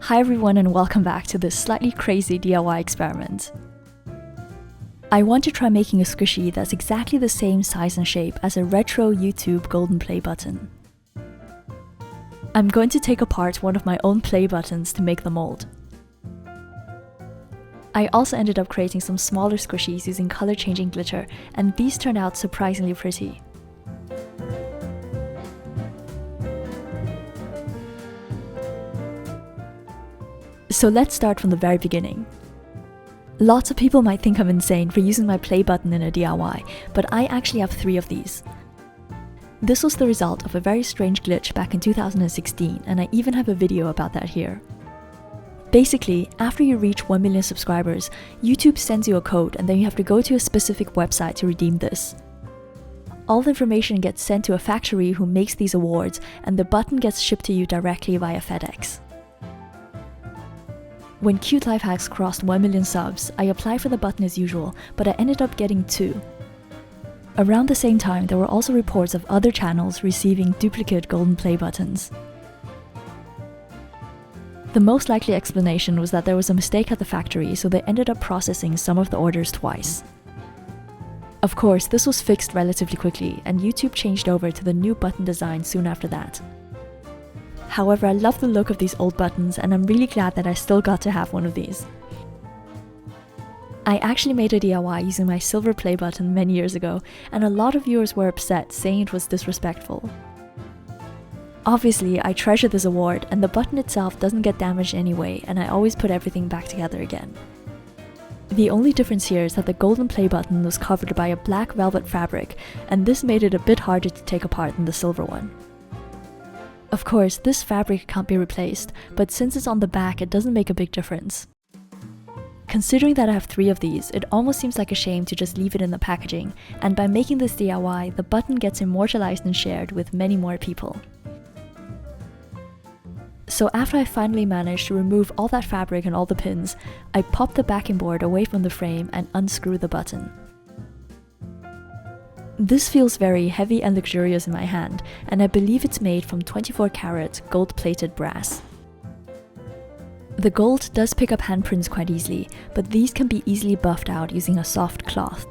Hi everyone and welcome back to this slightly crazy DIY experiment. I want to try making a squishy that's exactly the same size and shape as a retro YouTube golden play button. I'm going to take apart one of my own play buttons to make the mold. I also ended up creating some smaller squishies using color changing glitter, and these turned out surprisingly pretty. So let's start from the very beginning. Lots of people might think I'm insane for using my play button in a DIY, but I actually have 3 of these. This was the result of a very strange glitch back in 2016, and I even have a video about that here. Basically, after you reach 1 million subscribers, YouTube sends you a code and then you have to go to a specific website to redeem this. All the information gets sent to a factory who makes these awards, and the button gets shipped to you directly via FedEx. When Cute Life Hacks crossed 1 million subs, I applied for the button as usual, but I ended up getting 2. Around the same time, there were also reports of other channels receiving duplicate golden play buttons. The most likely explanation was that there was a mistake at the factory, so they ended up processing some of the orders twice. Of course, this was fixed relatively quickly, and YouTube changed over to the new button design soon after that. However, I love the look of these old buttons, and I'm really glad that I still got to have one of these. I actually made a DIY using my silver play button many years ago, and a lot of viewers were upset, saying it was disrespectful. Obviously, I treasure this award, and the button itself doesn't get damaged anyway, and I always put everything back together again. The only difference here is that the golden play button was covered by a black velvet fabric, and this made it a bit harder to take apart than the silver one. Of course, this fabric can't be replaced, but since it's on the back, it doesn't make a big difference. Considering that I have 3 of these, it almost seems like a shame to just leave it in the packaging, and by making this DIY, the button gets immortalized and shared with many more people. So after I finally managed to remove all that fabric and all the pins, I popped the backing board away from the frame and unscrewed the button. This feels very heavy and luxurious in my hand, and I believe it's made from 24-karat gold-plated brass. The gold does pick up handprints quite easily, but these can be easily buffed out using a soft cloth.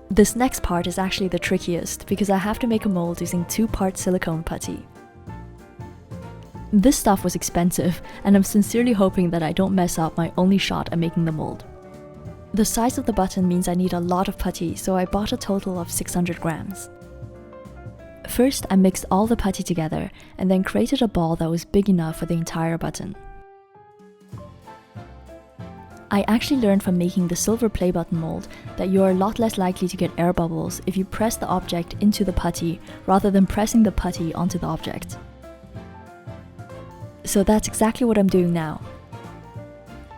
This next part is actually the trickiest, because I have to make a mold using 2-part silicone putty. This stuff was expensive, and I'm sincerely hoping that I don't mess up my only shot at making the mold. The size of the button means I need a lot of putty, so I bought a total of 600 grams. First, I mixed all the putty together and then created a ball that was big enough for the entire button. I actually learned from making the silver play button mold that you are a lot less likely to get air bubbles if you press the object into the putty rather than pressing the putty onto the object. So that's exactly what I'm doing now.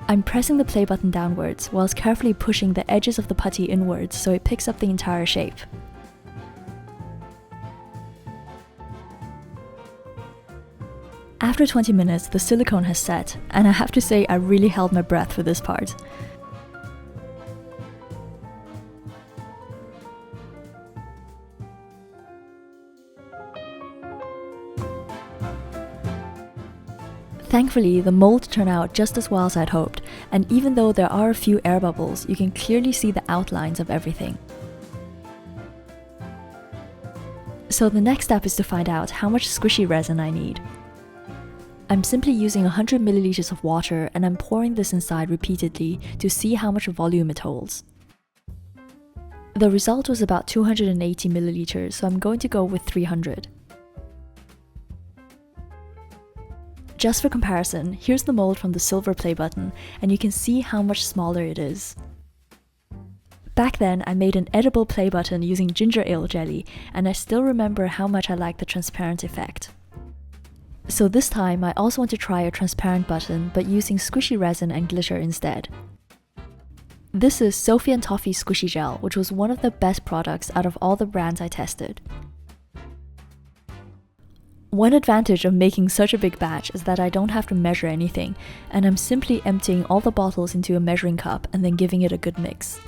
I'm pressing the play button downwards whilst carefully pushing the edges of the putty inwards so it picks up the entire shape. After 20 minutes, the silicone has set, and I have to say I really held my breath for this part. Thankfully, the mold turned out just as well as I'd hoped, and even though there are a few air bubbles, you can clearly see the outlines of everything. So the next step is to find out how much squishy resin I need. I'm simply using 100 milliliters of water, and I'm pouring this inside repeatedly to see how much volume it holds. The result was about 280 milliliters, so I'm going to go with 300. Just for comparison, here's the mold from the silver play button, and you can see how much smaller it is. Back then, I made an edible play button using ginger ale jelly, and I still remember how much I liked the transparent effect. So this time, I also want to try a transparent button, but using squishy resin and glitter instead. This is Sophie & Toffee Squishy Gel, which was one of the best products out of all the brands I tested. One advantage of making such a big batch is that I don't have to measure anything, and I'm simply emptying all the bottles into a measuring cup and then giving it a good mix.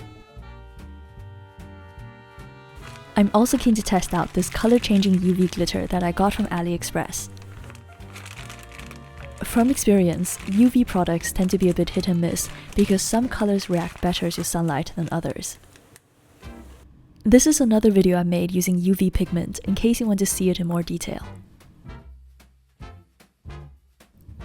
I'm also keen to test out this color-changing UV glitter that I got from AliExpress. From experience, UV products tend to be a bit hit and miss because some colors react better to sunlight than others. This is another video I made using UV pigment in case you want to see it in more detail.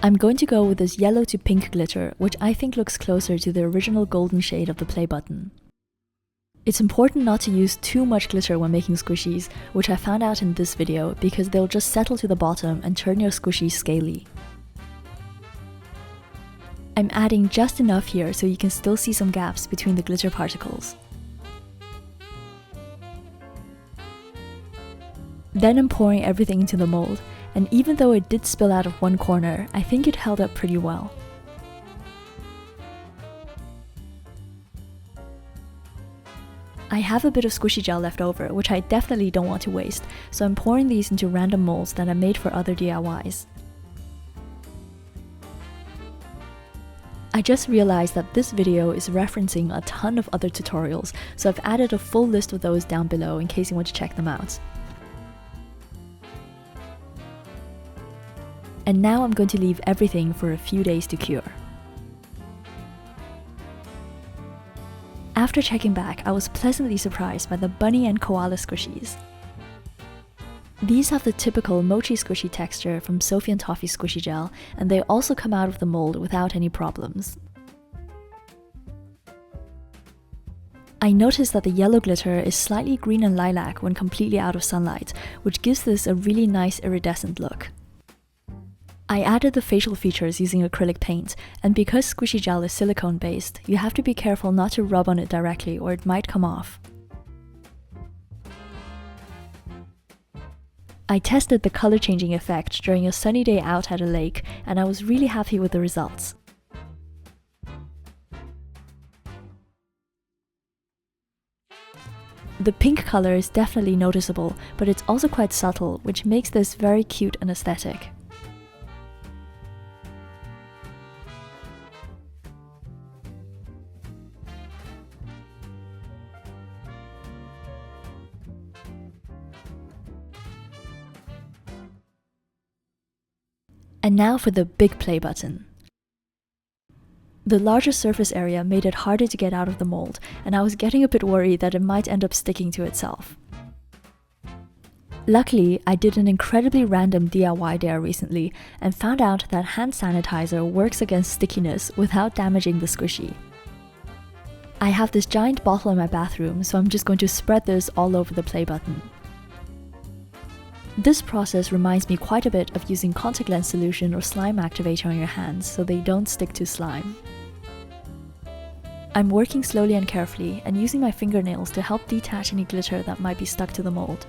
I'm going to go with this yellow to pink glitter, which I think looks closer to the original golden shade of the play button. It's important not to use too much glitter when making squishies, which I found out in this video because they'll just settle to the bottom and turn your squishies scaly. I'm adding just enough here so you can still see some gaps between the glitter particles. Then I'm pouring everything into the mold, and even though it did spill out of one corner, I think it held up pretty well. I have a bit of squishy gel left over, which I definitely don't want to waste, so I'm pouring these into random molds that I made for other DIYs. I just realized that this video is referencing a ton of other tutorials, so I've added a full list of those down below in case you want to check them out. And now I'm going to leave everything for a few days to cure. After checking back, I was pleasantly surprised by the bunny and koala squishies. These have the typical mochi squishy texture from Sophie and Toffee squishy gel, and they also come out of the mold without any problems. I noticed that the yellow glitter is slightly green and lilac when completely out of sunlight, which gives this a really nice iridescent look. I added the facial features using acrylic paint, and because squishy gel is silicone based, you have to be careful not to rub on it directly or it might come off. I tested the color changing effect during a sunny day out at a lake, and I was really happy with the results. The pink color is definitely noticeable, but it's also quite subtle, which makes this very cute and aesthetic. And now for the big play button. The larger surface area made it harder to get out of the mold, and I was getting a bit worried that it might end up sticking to itself. Luckily, I did an incredibly random DIY there recently and found out that hand sanitizer works against stickiness without damaging the squishy. I have this giant bottle in my bathroom, so I'm just going to spread this all over the play button. This process reminds me quite a bit of using contact lens solution or slime activator on your hands so they don't stick to slime. I'm working slowly and carefully and using my fingernails to help detach any glitter that might be stuck to the mold.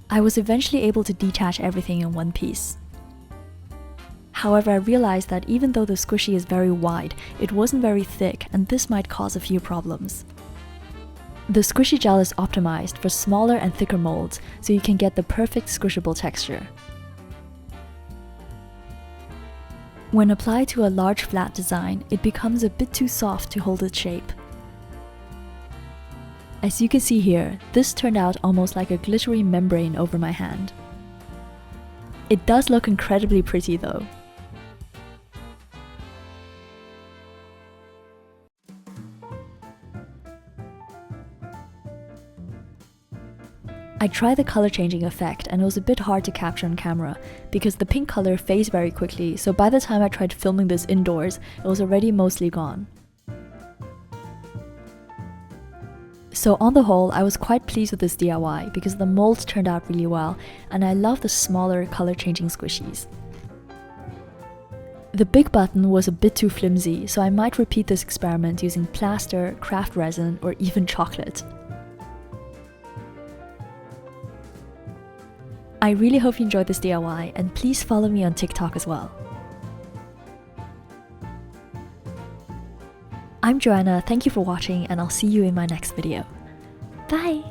I was eventually able to detach everything in one piece. However, I realized that even though the squishy is very wide, it wasn't very thick, and this might cause a few problems. The squishy gel is optimized for smaller and thicker molds, so you can get the perfect squishable texture. When applied to a large flat design, it becomes a bit too soft to hold its shape. As you can see here, this turned out almost like a glittery membrane over my hand. It does look incredibly pretty though. I tried the color changing effect and it was a bit hard to capture on camera because the pink color fades very quickly, so by the time I tried filming this indoors, it was already mostly gone. So on the whole, I was quite pleased with this DIY because the molds turned out really well and I love the smaller color changing squishies. The big button was a bit too flimsy, so I might repeat this experiment using plaster, craft resin, or even chocolate. I really hope you enjoyed this DIY, and please follow me on TikTok as well. I'm Joanna, thank you for watching, and I'll see you in my next video. Bye!